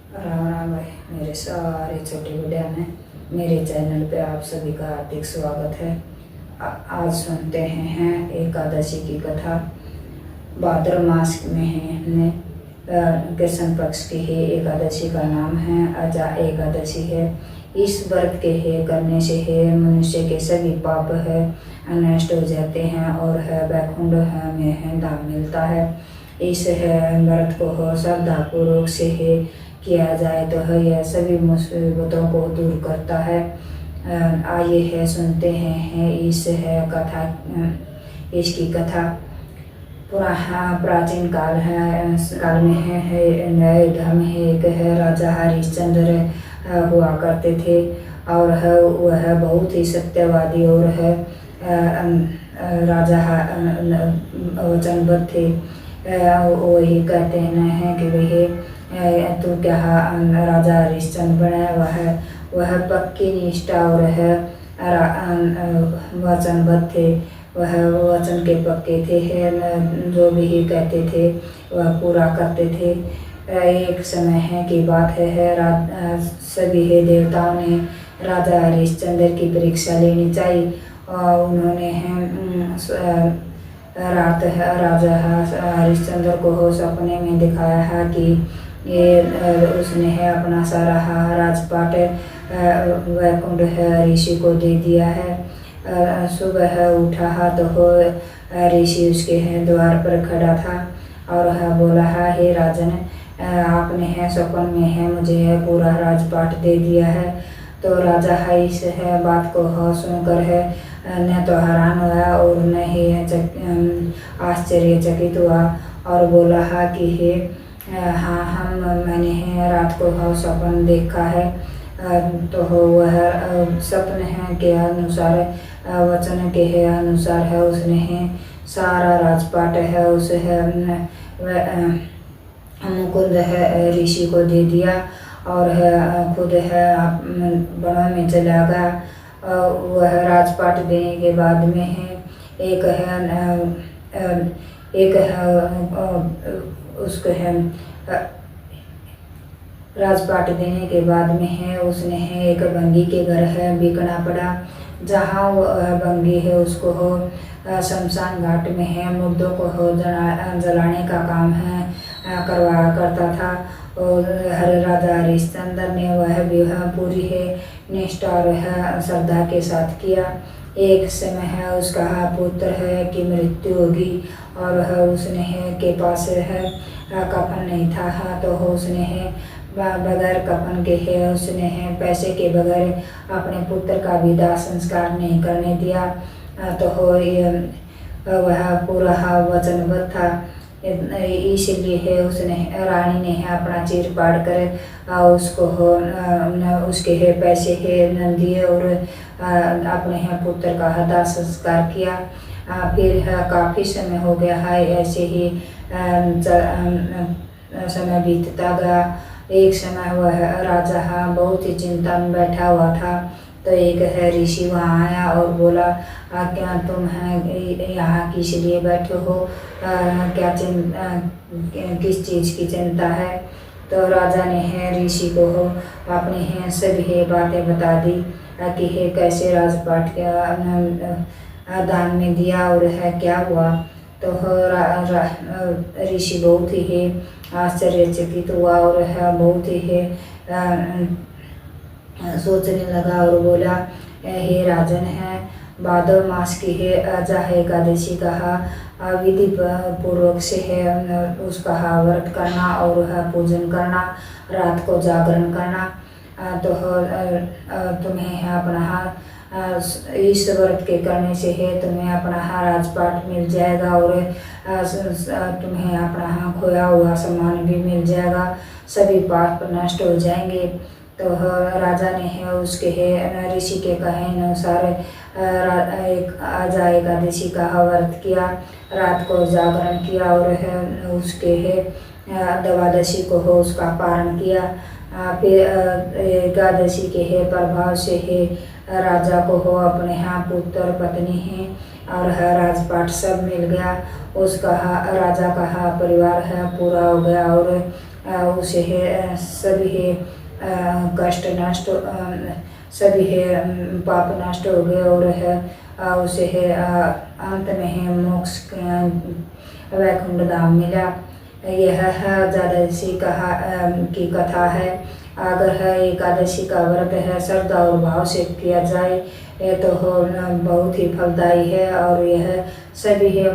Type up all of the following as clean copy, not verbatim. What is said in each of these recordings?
राम राम भाई, मेरे सारे छोटे वीडियो में मेरे चैनल पे आप सभी का हार्दिक स्वागत है। आज सुनते हैं एकादशी की कथा। भाद्र मास में है कृष्ण पक्ष की है एकादशी का नाम है अजा एकादशी है। इस व्रत के है करने से है मनुष्य के सभी पाप है नष्ट हो जाते हैं और है वैकुंठ में है धाम मिलता है। इस है व्रत को हो श्रद्धापूर्वक से है किया जाए तो है यह सभी मुसीबतों को दूर करता है। आइए है सुनते हैं इस है कथा इसकी कथा। प्राचीन काल में है नए धर्म है एक है राजा हरिश्चंद्र हुआ करते थे और है वह बहुत ही सत्यवादी और है राजा वचनबद्ध थे। वही कहते हैं कि वह तो क्या राजा हरिश्चंद्र बने वह पक्की निष्ठा और है वचनबद्ध थे। वह वचन के पक्के थे जो भी कहते थे वह पूरा करते थे। एक समय की बात है सभी देवताओं ने राजा हरिश्चंद्र की परीक्षा लेनी चाहिए और उन्होंने रात राजा हरिश्चंद्र को सपने में दिखाया है कि ये उसने है अपना सारा राजपाट वैकुंठ ऋषि को दे दिया है। सुबह उठा तो ऋषि उसके द्वार पर खड़ा था और बोला हे राजन, आपने स्वप्न में मुझे पूरा राजपाट दे दिया है। तो राजा इस बात को सुनकर न तो हैरान हुआ और न ही आश्चर्यचकित हुआ और बोला कि हाँ मैंने रात को सपन देखा है। तो वह सपन के अनुसार वचन के अनुसार उसने सारा राजपाट उस मुकुंद ऋषि को दे दिया और खुद वनों में चला गया। वह राजपाट देने के बाद में उसको राजपाट देने के बाद में उसने एक बंगी के घर बिकना पड़ा। जहाँ वह बंगी उसको शमशान घाट में मुर्दों को जलाने का काम करवाया करता था। और राजा हरिश्चंद्र ने वह विवाह पूरी निष्ठा और श्रद्धा के साथ किया। एक समय उसका पुत्र की मृत्यु होगी और उसने के पास कफन नहीं था। तो उसने बगैर कफन के उसने पैसे के बगैर अपने पुत्र का विदाह संस्कार नहीं करने दिया। तो वह पूरा वचनबद्ध था, इसलिए उसने रानी ने अपना चीर फाड़ कर उसको उसके पैसे न दिए और अपने पुत्र का दाह संस्कार किया। फिर काफ़ी समय हो गया है ऐसे ही समय बीतता गया। एक समय वह राजा बहुत ही चिंता में बैठा हुआ था। तो एक ऋषि वहाँ आया और बोला क्या तुम यहाँ किस लिए बैठे हो, क्या किस चीज़ की चिंता है। तो राजा ने ऋषि को अपनी सभी बातें बता दी कि कैसे राजपाट दान में दिया और क्या हुआ। तो ऋषि बहुत ही आश्चर्यचकित हुआ और बहुत ही सोचने लगा और बोला हे राजन भाद्र मास की अजा एकादशी का विधि पूर्वक से उसका व्रत करना और पूजन करना, रात को जागरण करना। तो तुम्हें अपना इस व्रत के करने से तुम्हें अपना राजपाट मिल जाएगा और तुम्हें अपना खोया हुआ सामान भी मिल जाएगा, सभी पाप नष्ट हो जाएंगे। तो राजा ने उसके ऋषि के कहे अनुसार अजा एकादशी का व्रत किया, रात को जागरण किया और उसके द्वादशी को उसका पारण किया। फिर एकादशी के प्रभाव से राजा को अपने पुत्र पत्नी और राजपाट सब मिल गया। उसका राजा का परिवार पूरा हो गया और उसे है सभी है कष्ट नष्ट सभी है पाप नष्ट हो गए और है उसे है अंत में है मोक्ष वैकुंठ धाम मिला। यह है एकादशी की कथा है। अगर है एकादशी का व्रत है श्रद्धा और भाव से किया जाए ये तो बहुत ही फलदायी है और यह सभी है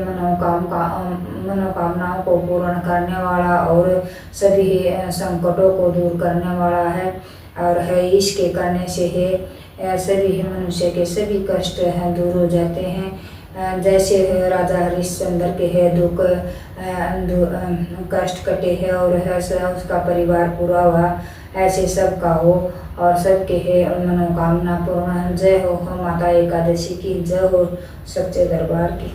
मनोकामनाओं को पूर्ण करने वाला और सभी संकटों को दूर करने वाला है और है इसके करने से है सभी मनुष्य के सभी कष्ट हैं दूर हो जाते हैं। जैसे राजा हरिश्चंद्र के है दुख कष्ट कटे हैं और है उसका परिवार पूरा हुआ, ऐसे सबका हो और सबके है मनोकामना पूर्ण। जय हो माता एकादशी की, जय हो सच्चे दरबार की।